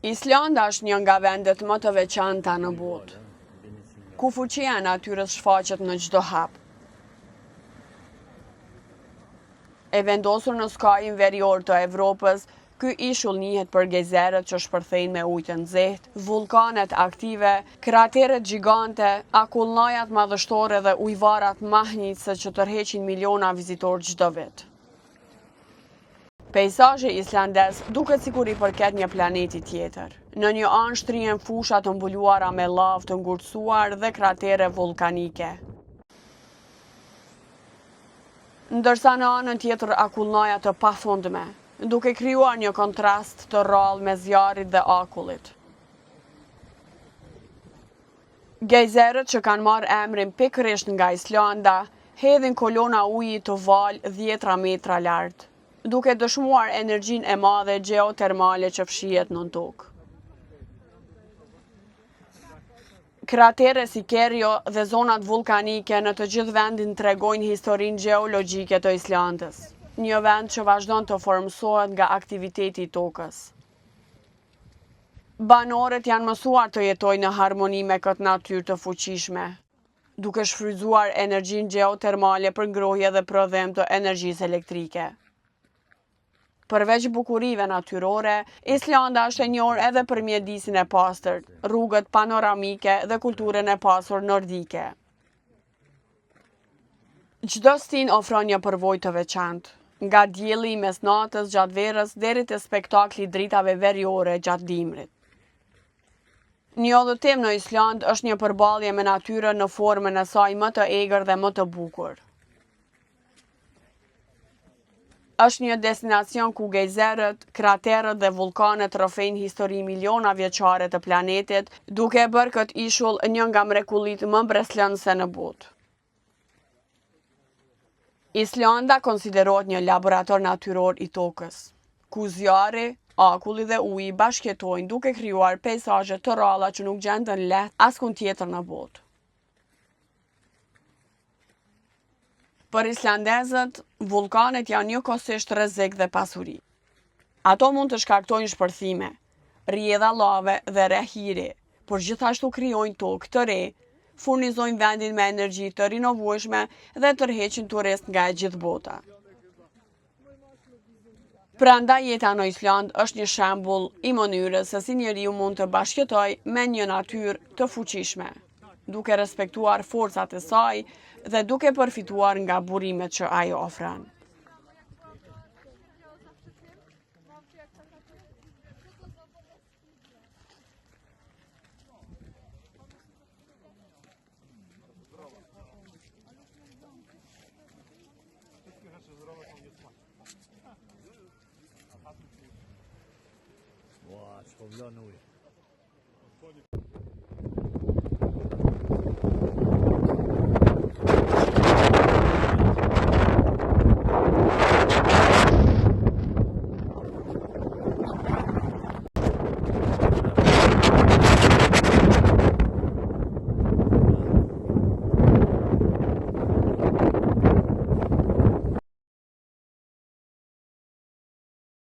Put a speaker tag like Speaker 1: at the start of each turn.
Speaker 1: Islanda është një nga vendet më të veçanta në botë, ku fuqia e natyrës shfaqet në çdo hap. E vendosur në skajin verior të Evropës, ky ishull njihet për gejzerët që shpërthejnë me ujë të nxehtë, vulkanet aktive, krateret gjigante, akullnajat madhështore dhe ujvarat mahnitse që tërheqin miliona vizitorë çdo vit. Peizazhi islandez duket sikur i përket një planeti tjetër. Në një anë shtrihen fusha të mbuluara me lavë të ngurtësuar dhe kratere vulkanike. Ndërsa në anën tjetër akullnaja të pafundme, duke krijuar një kontrast të rrallë mes zjarrit dhe akullit. Gejzerët që kanë marrë emrin pikërisht nga Islanda, hedhin kolona uji të valë 10 metra lart, duke dëshmuar energjinë e madhe geotermale që fshihet nën tokë. Kratere si Kerio dhe zonat vulkanike në të gjithë vendin tregojnë historinë gjeologjike të Islandës, një vend që vazhdon të formsohet nga aktiviteti i tokës. Banorët janë mësuar të jetojnë në harmoni me këtë natyrë të fuqishme, duke shfrytzuar energjinë geotermale për ngrohje dhe prodhim të energjisë elektrike. Përveç bukurive natyrore, Islanda është e njohur edhe për mjedisin e pastërt, rrugët panoramike dhe kulturën e pasur nordike. Çdo stin ofron një përvojë të veçantë, nga dielli mes natës gjatë verës deri te spektakli i dritave veriore gjatë dimrit. Një udhëtim në Island është një përballje me natyrën në formën e saj më të egër dhe më të bukur. Është një destinacion ku gejzerët, kraterët dhe vulkanet rrëfejnë histori miliona vjeçare të planetit, duke e bërë këtë ishull një nga mrekullitë më mbreslënëse në botë. Islanda konsiderohet një laborator natyror i tokës, ku zjarri, akulli dhe uji bashkëjetojnë duke krijuar peizazhe të rralla që nuk gjenden lehtë askund tjetër në botë. Për islandezët, vulkanet janë njëkohësisht rrezik dhe pasuri. Ato mund të shkaktojnë shpërthime, rrjedha lave dhe rrehiri, por gjithashtu krijojnë tokë të re, furnizojnë vendin me energji të rinovueshme dhe tërheqin turist nga e gjithë bota. Prandaj jeta në Island është një shembull i mënyrës se si njeriu mund të bashkëjetojë me një natyrë të fuqishme, duke respektuar forcat e saj dhe duke përfituar nga burimet që ajo ofron.
Speaker 2: Wow,